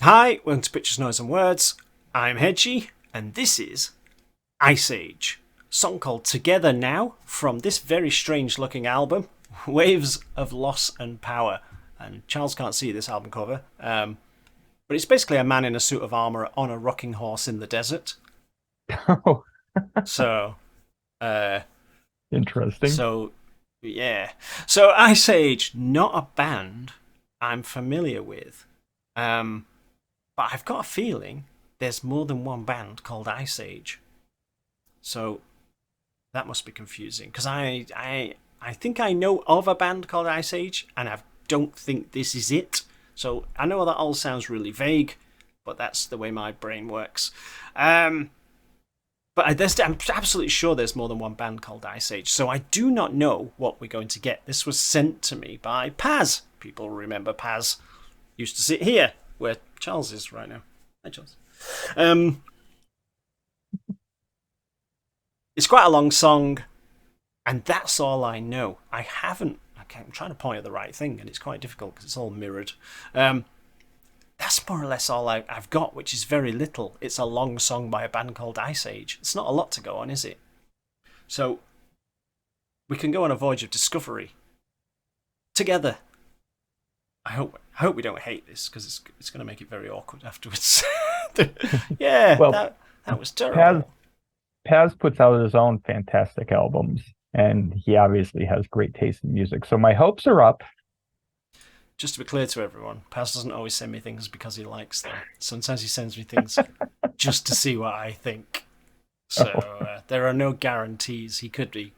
Hi, welcome to Pictures, Noise and Words. I'm Hedgie, and this is Ice Age, a song called Together Now from this very strange looking album, Waves of Loss and Power. And Charles can't see this album cover, but it's basically a man in a suit of armour on a rocking horse in the desert. Oh, So, interesting. yeah. So Ice Age, not a band I'm familiar with. But I've got a feeling there's more than one band called Ice Age. So that must be confusing, because I think I know of a band called Ice Age, and I don't think this is it. So I know that all sounds really vague, but that's the way my brain works. But I'm absolutely sure there's more than one band called Ice Age. So I do not know what we're going to get. This was sent to me by Paz. People remember Paz used to sit here, where Charles is right now. Hi, Charles. It's quite a long song, and that's all I know. I'm trying to point at the right thing, and it's quite difficult because it's all mirrored. That's more or less all I've got, which is very little. It's a long song by a band called Ice Age. It's not a lot to go on, is it? So we can go on a voyage of discovery together. I hope we don't hate this, because it's going to make it very awkward afterwards. Yeah, Well, that was Paz, terrible. Paz puts out his own fantastic albums, and he obviously has great taste in music. So my hopes are up. Just to be clear to everyone, Paz doesn't always send me things because he likes them. Sometimes he sends me things just to see what I think. So there are no guarantees. He could be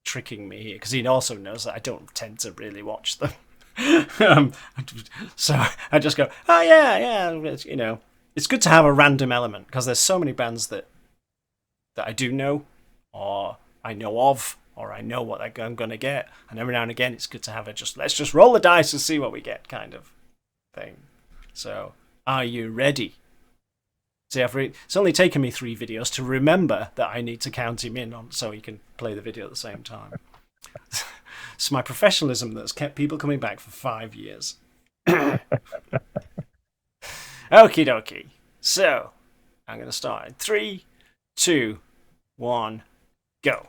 tricking me here, because he also knows that I don't tend to really watch them. So I just go, oh yeah, it's good to have a random element, because there's so many bands that I do know, or I know of, or I know what I'm going to get, and every now and again it's good to have let's just roll the dice and see what we get kind of thing. So, are you ready? See, it's only taken me 3 videos to remember that I need to count him in on, so he can play the video at the same time. It's my professionalism that's kept people coming back for 5 years. Okie dokie. So, I'm going to start in 3, 2, 1, go.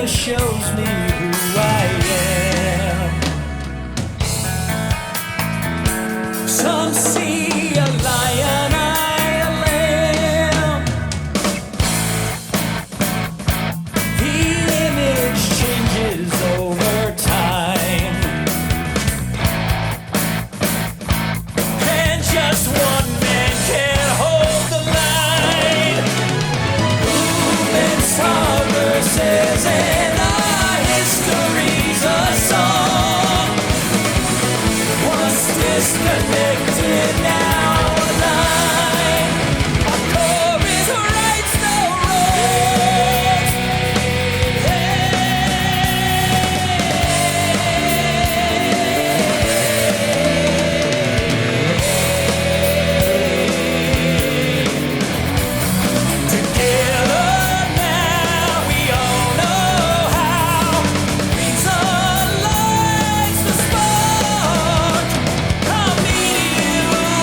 Shows me who I am. Some see a lion, I a lamb. The image changes over time, and just one man can hold the line. Movement star verses and history's a song. Once disconnected, now alive. Our chorus writes the wrongs. Together now, we all know how. Means aligns the spark. I'll meet you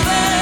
there.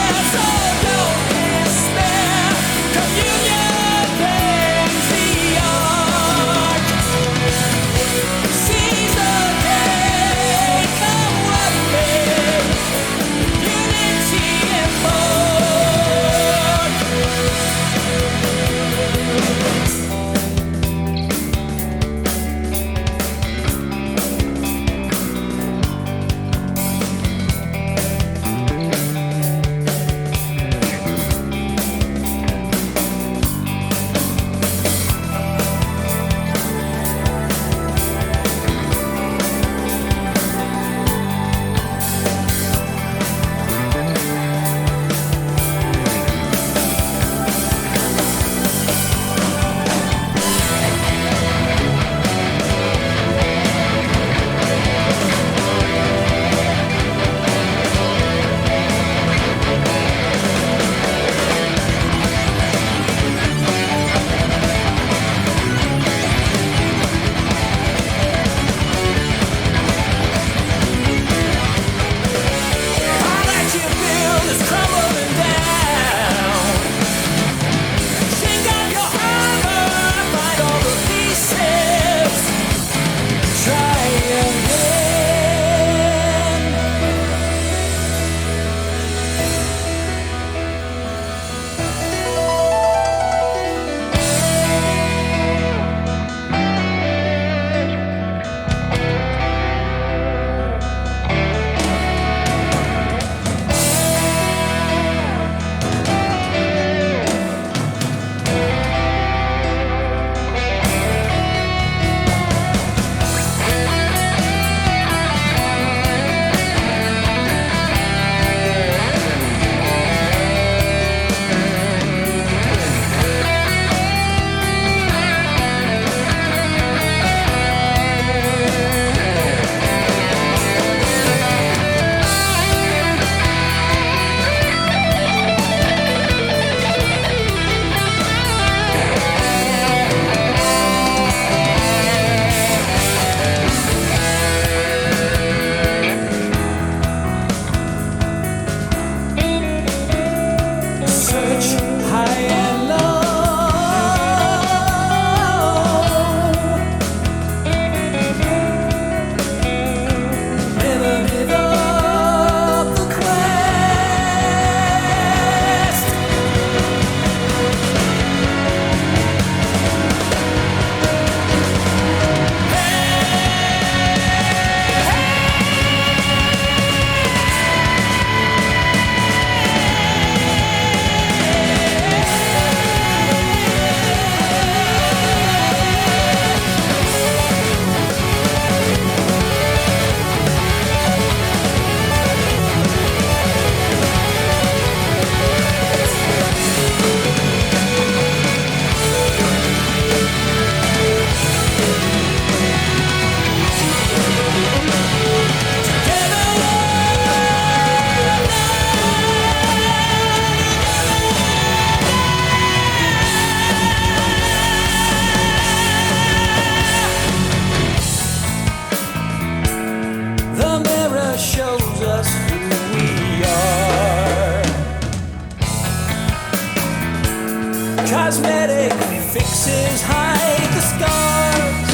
faces hide the scars.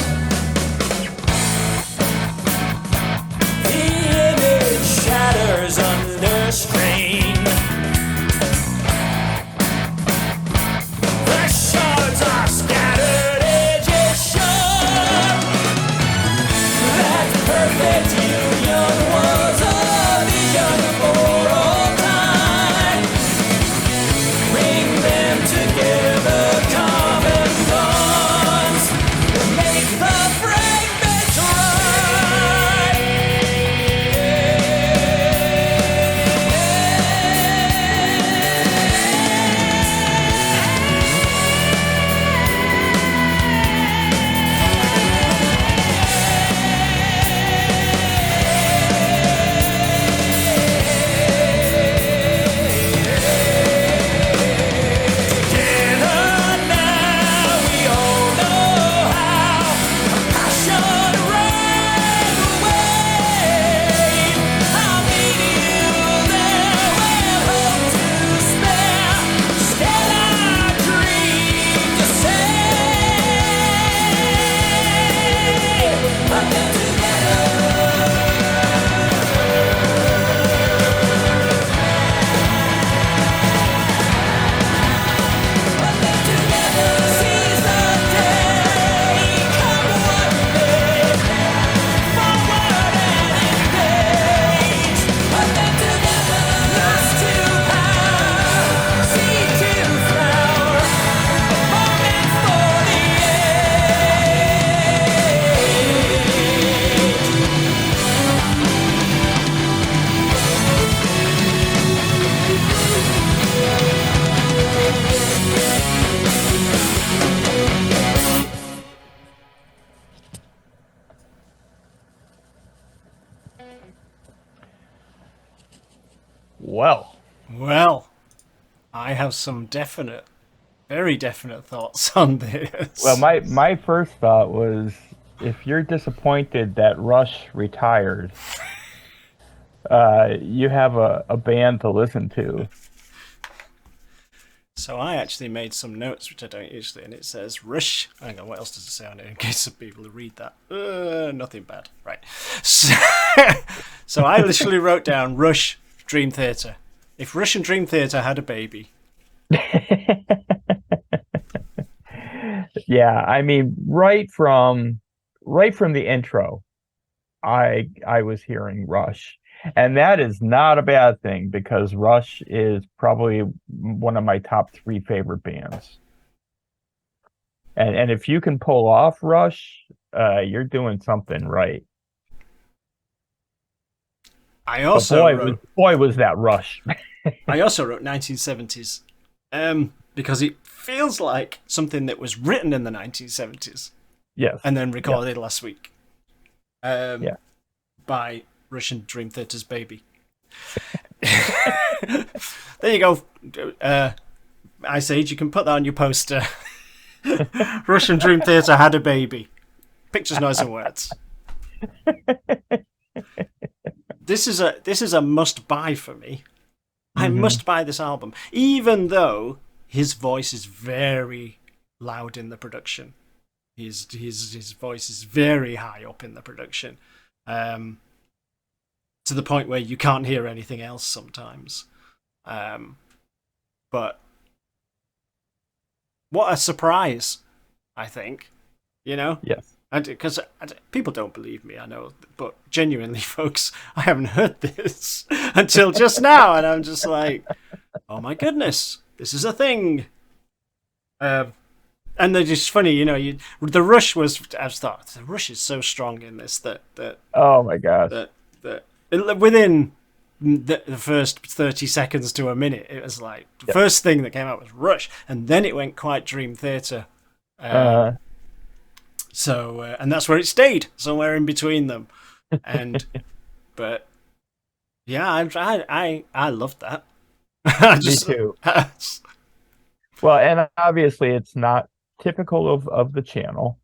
The image shatters under strain. The shards are scattered, edges sharp. That perfect union was a vision for all time. Bring them together, common bonds, and make the fragments Well, Well, I have some definite, very definite thoughts on this. well, my first thought was, if you're disappointed that Rush retired, you have a band to listen to. So I actually made some notes, which I don't usually, and it says Rush. Hang on, what else does it say on it in case of people who read that? Nothing bad. Right. So I literally wrote down Rush, Dream Theater. If Rush and Dream Theater had a baby. Yeah, I mean, right from the intro, I was hearing Rush. And that is not a bad thing, because Rush is probably one of my top 3 favorite bands. And if you can pull off Rush, you're doing something right. I But also boy was that Rush. I also wrote 1970s, because it feels like something that was written in the 1970s Yes. and then recorded last week. Yeah. By Russian Dream Theater's Baby. There you go. Ice Age, you can put that on your poster. Russian Dream Theater had a baby. Pictures, noise, and words. This is a must buy for me. I must buy this album, even though his voice is very loud in the production. His voice is very high up in the production, to the point where you can't hear anything else sometimes. But what a surprise, I think. You know? Yes. Because people don't believe me, I know, but genuinely, folks, I haven't heard this until just now, and I'm just like, oh my goodness, this is a thing. And they're just funny, you know. The Rush was, I just thought, the Rush is so strong in this that Oh my gosh. that within the first 30 seconds to a minute, it was like the first thing that came out was Rush, and then it went quite Dream Theater. So, and that's where it stayed, somewhere in between them. And, but yeah, I loved that. Me too. Well, and obviously it's not typical of the channel.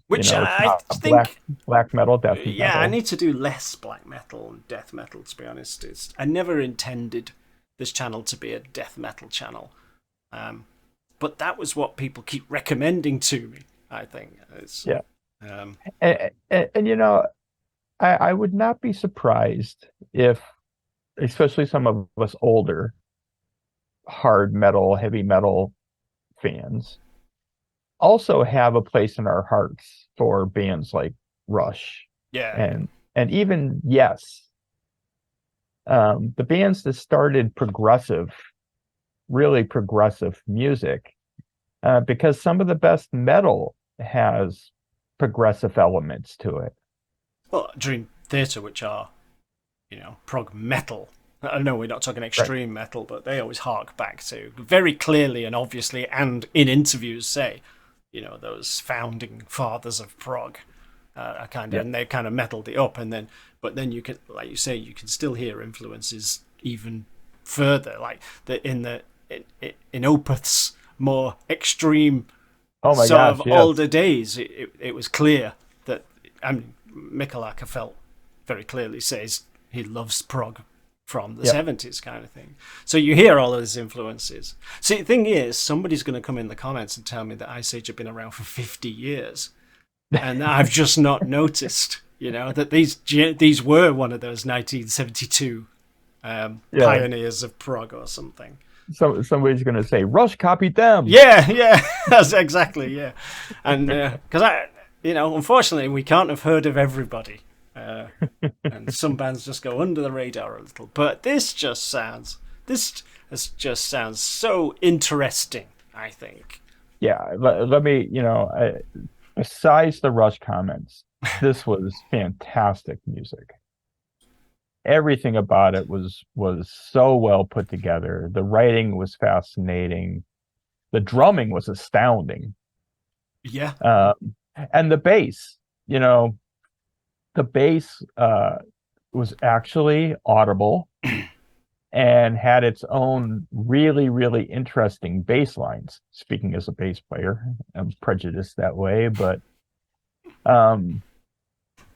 Which it's I not think black metal, death metal. Yeah, I need to do less black metal and death metal, to be honest. I never intended this channel to be a death metal channel. but that was what people keep recommending to me. I think it's Yeah. um, And you know, I would not be surprised if, especially some of us older hard metal, heavy metal fans, also have a place in our hearts for bands like Rush yeah, and even Yes. The bands that started progressive, really progressive music, because some of the best metal has progressive elements to it. well, Dream Theater, which are prog metal. I know we're not talking extreme metal, but they always hark back to very clearly and obviously, and in interviews say, those founding fathers of prog are kind of, Yeah. and they kind of metaled it up, but then you can, like you say, you can still hear influences even further, like in Opeth's more extreme Oh my sort gosh, of yes. older days. It was clear that, I mean, Michalak felt very clearly says he loves prog from the Yeah. 70s kind of thing. So you hear all those influences. See, the thing is, somebody's going to come in the comments and tell me that Ice Age have been around for 50 years. And I've just not noticed, that these were one of those 1972 pioneers of prog or something. So somebody's going to say Rush copied them. Yeah, that's exactly, yeah. And because unfortunately, we can't have heard of everybody. And some bands just go under the radar a little. But this just sounds so interesting, I think. Yeah, let me, besides the Rush comments, this was fantastic music. Everything about it was so well put together. The writing was fascinating. The drumming was astounding. Yeah. And the bass, the bass was actually audible and had its own really, really interesting bass lines. Speaking as a bass player, I'm prejudiced that way, but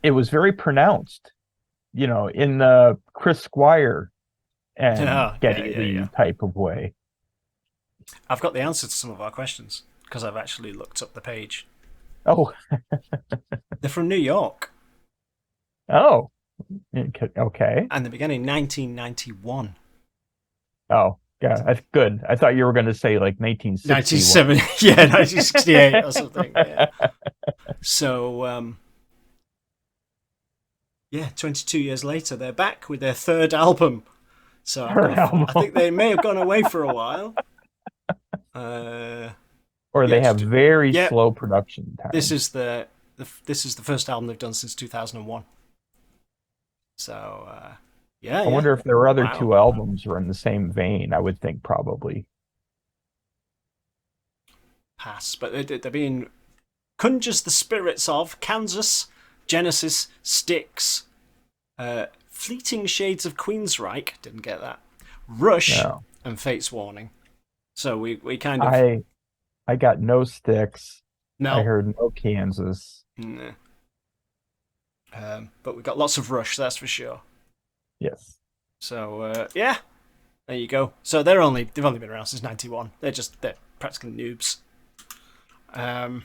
it was very pronounced, in the Chris Squire and Geddy Lee type of way. I've got the answer to some of our questions because I've actually looked up the page. Oh, They're from New York. oh, okay. And they began in 1991. Oh, yeah, that's good. I thought you were going to say like 1961. 1968 or something. Yeah. So, 22 years later, they're back with their third album. So I think they may have gone away for a while. Or they have very slow production time. This is the first album they've done since 2001. So, I wonder if there were other two albums or in the same vein. I would think probably. Pass. But they're being Conjures the Spirits of Kansas, Genesis, Styx, Fleeting Shades of Queensryche, didn't get that, Rush, and Fate's Warning. So we kind of... I got no Styx. No. I heard no Kansas. No. But we got lots of Rush, that's for sure. Yes. So, there you go. So they've only been around since 91. They're practically noobs. But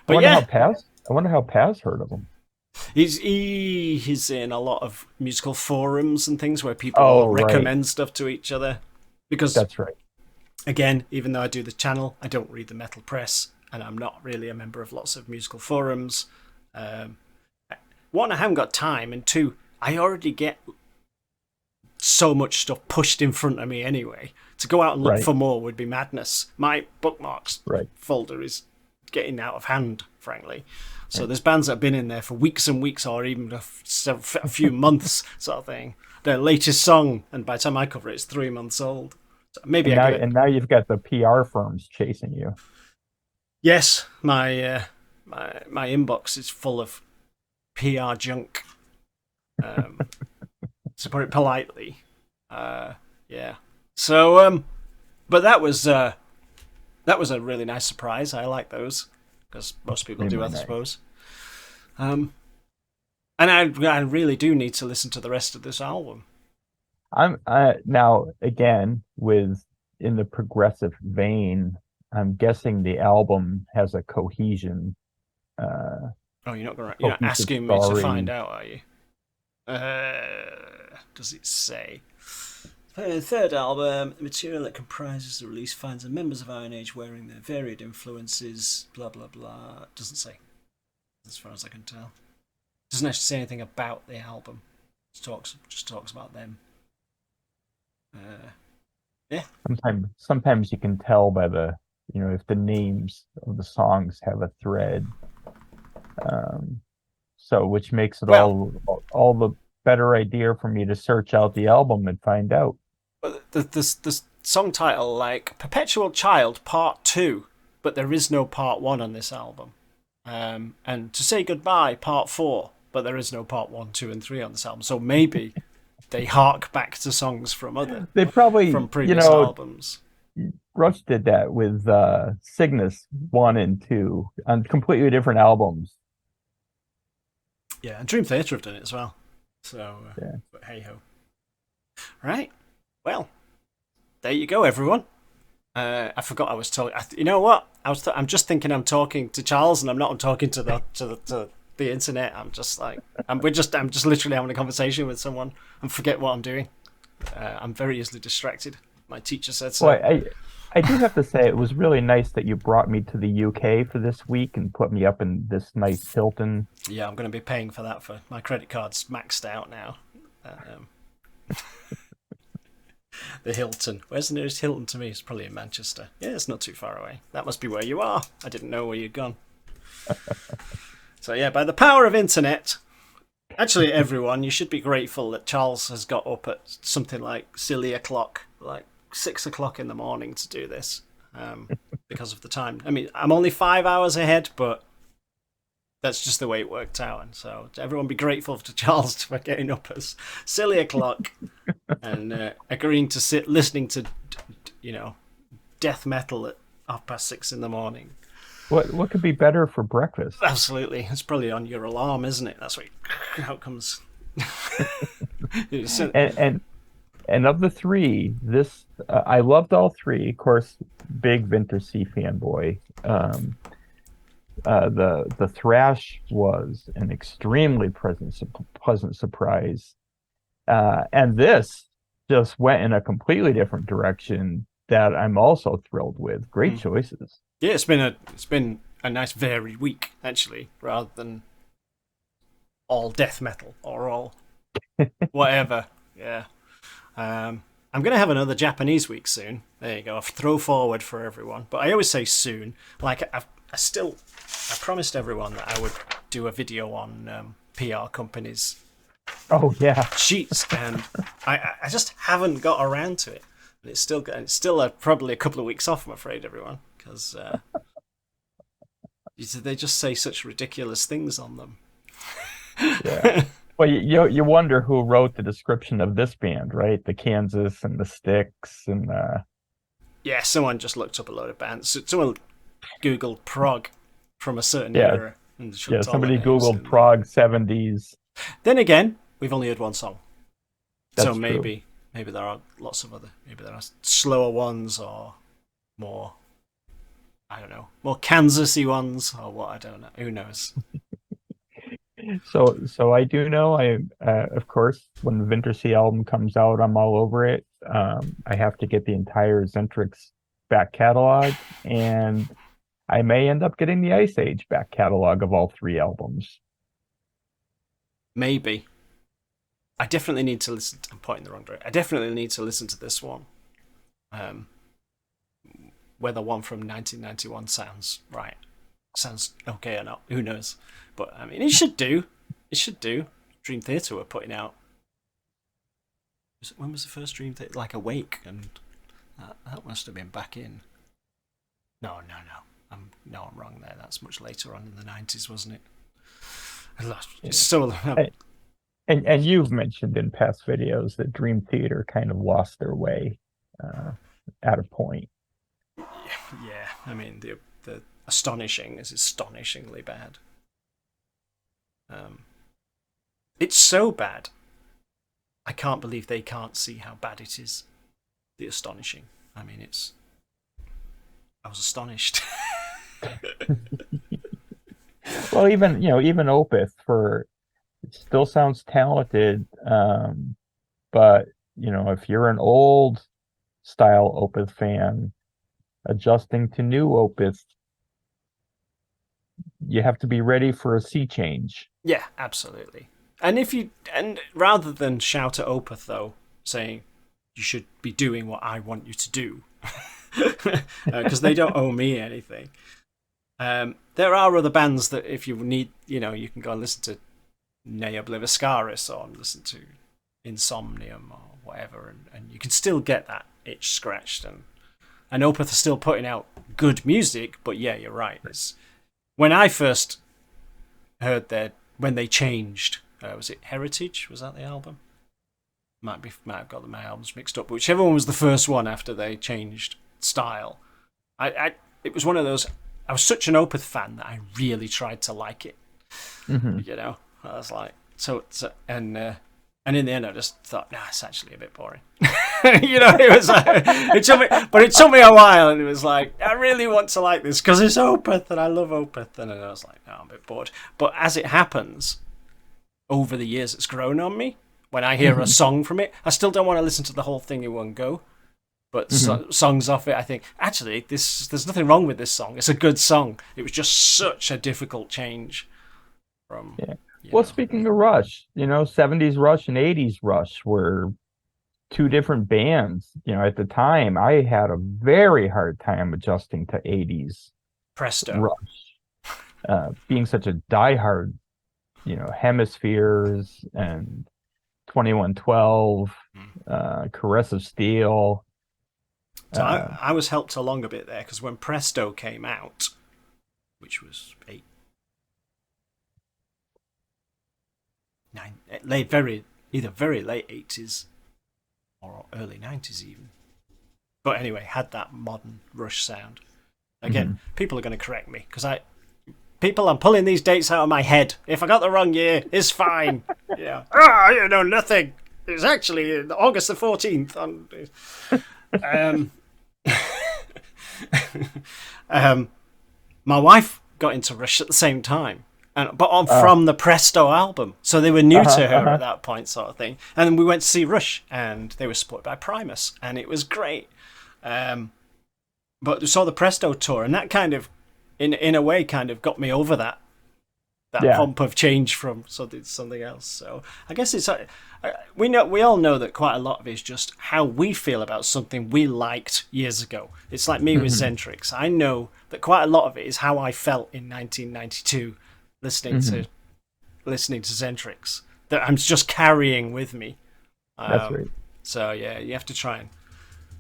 I wonder how Paz heard of them. He's in a lot of musical forums and things where people recommend stuff to each other. Because that's right. Again, even though I do the channel, I don't read the metal press, and I'm not really a member of lots of musical forums. One, I haven't got time, and two, I already get so much stuff pushed in front of me anyway. To go out and look for more would be madness. My bookmarks folder is getting out of hand, frankly. So there's bands that have been in there for weeks and weeks, or even a few months, sort of thing. Their latest song, and by the time I cover it, it's 3 months old. So maybe now you've got the PR firms chasing you. Yes, my inbox is full of PR junk. To put it politely, So, but that was a really nice surprise. I like those because most people do, I suppose. And I really do need to listen to the rest of this album. I'm now again with in the progressive vein. I'm guessing the album has a Oh, you're not cohesive asking me to story. find out, are you? Does it say? Third album, the material that comprises the release finds the members of Iron Age wearing their varied influences, blah blah blah. Doesn't say, as far as I can tell. Doesn't actually say anything about the album. Just talks about them. Yeah. Sometimes you can tell by if the names of the songs have a thread. So which makes it Well, all the better idea for me to search out the album and find out. the song title, like Perpetual Child Part 2, but there is no Part 1 on this album. And To Say Goodbye Part 4, but there is no Part 1, 2, and 3 on this album. So maybe they hark back to songs from They probably, previous albums. Rush did that with Cygnus 1 and 2 on completely different albums. Yeah, and Dream Theater have done it as well. So, Yeah. but hey ho. Right. Well, there you go, everyone. I forgot I was talking. You know what? I'm just thinking I'm talking to Charles, and I'm not. I'm talking to the internet. I'm just like I'm just literally having a conversation with someone and forget what I'm doing. I'm very easily distracted. My teacher said so. Well, I do have to say it was really nice that you brought me to the UK for this week and put me up in this nice Hilton. Yeah, I'm going to be paying for that. For my credit card's maxed out now. The Hilton. Where's the nearest Hilton to me? It's probably in Manchester. Yeah, it's not too far away. That must be where you are. I didn't know where you'd gone. So yeah, by the power of internet, actually everyone, you should be grateful that Charles has got up at something like silly o'clock, like 6 o'clock in the morning to do this, because of the time. I mean, I'm only 5 hours ahead, but that's just the way it worked out. And so everyone be grateful to Charles for getting up at silly o'clock and agreeing to sit listening to, death metal at 6:30 in the morning. What could be better for breakfast? Absolutely. It's probably on your alarm, isn't it? That's how it comes. And of the three, this I loved all three. Of course, big Vinter C fanboy. The thrash was an extremely pleasant surprise, and this just went in a completely different direction that I'm also thrilled with. Great choices. Yeah, it's been a nice varied week actually, rather than all death metal or all whatever. Yeah. I'm gonna have another Japanese week soon. There you go. I'll throw forward for everyone, but I always say soon. Like I promised everyone that I would do a video on PR companies. Oh yeah, Sheets, and I just haven't got around to it. And it's still probably a couple of weeks off, I'm afraid, everyone, because they just say such ridiculous things on them. yeah. Well, you wonder who wrote the description of this band, right? The Kansas and the Styx and Yeah, someone just looked up a load of bands. Someone Googled prog from a certain era. And somebody Googled prog 70s. Then again, we've only heard one song. That's so true. maybe there are lots of other. Maybe there are slower ones or more, I don't know, more Kansas-y ones or what, I don't know. Who knows? So I do know of course when the Vinter C album comes out, I'm all over it. I have to get the entire Zentrix back catalog, and I may end up getting the Ice Age back catalog of all three albums. Maybe. I definitely need to listen. I'm pointing the wrong direction. I definitely need to listen to this one. Whether one from 1991 sounds right, sounds okay or not, who knows? But I mean, it should do. It should do. Dream Theater were putting out. When was the first Dream Theater? Like Awake, and that must have been back in. No. I'm wrong there. That's much later on in the 90s, wasn't it? It's still. And you've mentioned in past videos that Dream Theater kind of lost their way at a point. Yeah, I mean the astonishing is astonishingly bad. It's so bad. I can't believe they can't see how bad it is. The astonishing. I mean, I was astonished. Well, even even Opeth it still sounds talented, but if you're an old style Opeth fan adjusting to new Opeth, you have to be ready for a sea change. Yeah, absolutely. And rather than shout at Opeth though, saying you should be doing what I want you to do, because they don't owe me anything. There are other bands that if you need, you can go and listen to Ne Obliviscaris or listen to Insomnium or whatever, and you can still get that itch scratched. And Opeth are still putting out good music, but yeah, you're right. When I first heard when they changed, was it Heritage? Was that the album? Might have got my albums mixed up, but whichever one was the first one after they changed style. It was one of those. I was such an Opeth fan that I really tried to like it. Mm-hmm. I was like, and in the end, I just thought, nah, it's actually a bit boring. It was like, it took me a while, and it was like, I really want to like this because it's Opeth and I love Opeth, and I was like, oh, I'm a bit bored. But as it happens, over the years, it's grown on me. When I hear a song from it, I still don't want to listen to the whole thing in one go. But songs off it, I think, actually, there's nothing wrong with this song. It's a good song. It was just such a difficult change from... Yeah. Well, speaking of Rush, 70s Rush and 80s Rush were two different bands. At the time, I had a very hard time adjusting to 80s Presto. Rush. Being such a diehard, Hemispheres and 2112, Caress of Steel. So I was helped along a bit there because when Presto came out, which was either very late 80s or early 90s even. But anyway, had that modern Rush sound. Again, people are going to correct me because I'm pulling these dates out of my head. If I got the wrong year, it's fine. Nothing. It's actually August the 14th. My wife got into Rush at the same time, from the Presto album, so they were new to her at that point, sort of thing. And then we went to see Rush, and they were supported by Primus, and it was great. But we saw the Presto tour, and that kind of, in a way, kind of got me over that hump of change from something else. So I guess it's we all know that quite a lot of it is just how we feel about something we liked years ago. It's like me with Zentrix. I know that quite a lot of it is how I felt in 1992 listening to Zentrix, that I'm just carrying with me. That's right. So yeah, you have to try and.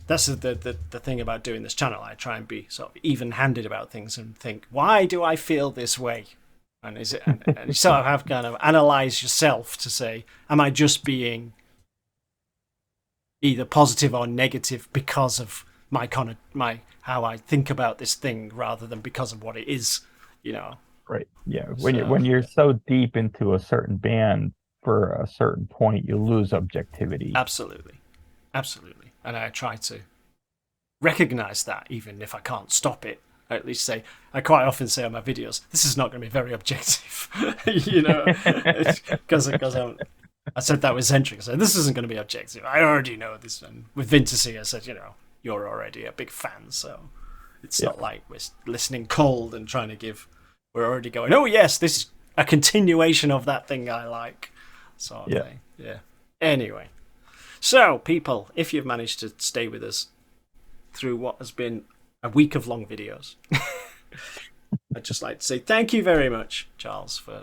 That's the thing about doing this channel. I try and be sort of even-handed about things and think, why do I feel this way? And is it? And you sort of have kind of analyze yourself to say, am I just being either positive or negative because of my how I think about this thing rather than because of what it is, Right. Yeah. When you're so deep into a certain band for a certain point, you lose objectivity. Absolutely. And I try to recognize that, even if I can't stop it. I at least I quite often say on my videos, this is not going to be very objective, because I said that with Zentrix. I said, this isn't going to be objective. I already know this. And with Vintasy, I said, you're already a big fan, so it's not like we're listening cold and trying to give. We're already going, oh yes, this is a continuation of that thing I like, sort of thing. Yeah. Anyway. So, people, if you've managed to stay with us through what has been a week of long videos, I'd just like to say thank you very much, Charles, for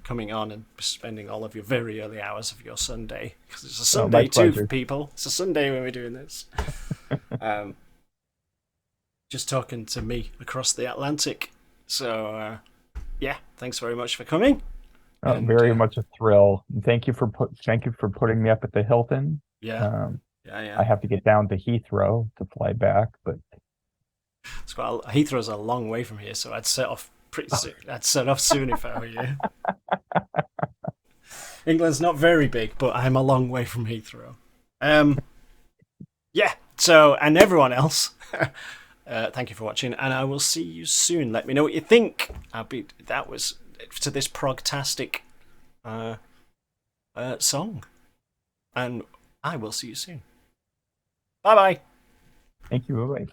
coming on and spending all of your very early hours of your Sunday, because it's a Sunday too for people. It's a Sunday when we're doing this. Just talking to me across the Atlantic. So, thanks very much for coming. Very much a thrill. Thank you for putting me up at the Hilton. Yeah. I have to get down to Heathrow to fly back, but Heathrow's a long way from here, so I'd set off pretty soon. I'd set off soon if I were you. England's not very big, but I'm a long way from Heathrow. So, and everyone else, thank you for watching, and I will see you soon. Let me know what you think. That was to this progtastic song, and I will see you soon. Bye bye. Thank you. Bye-bye.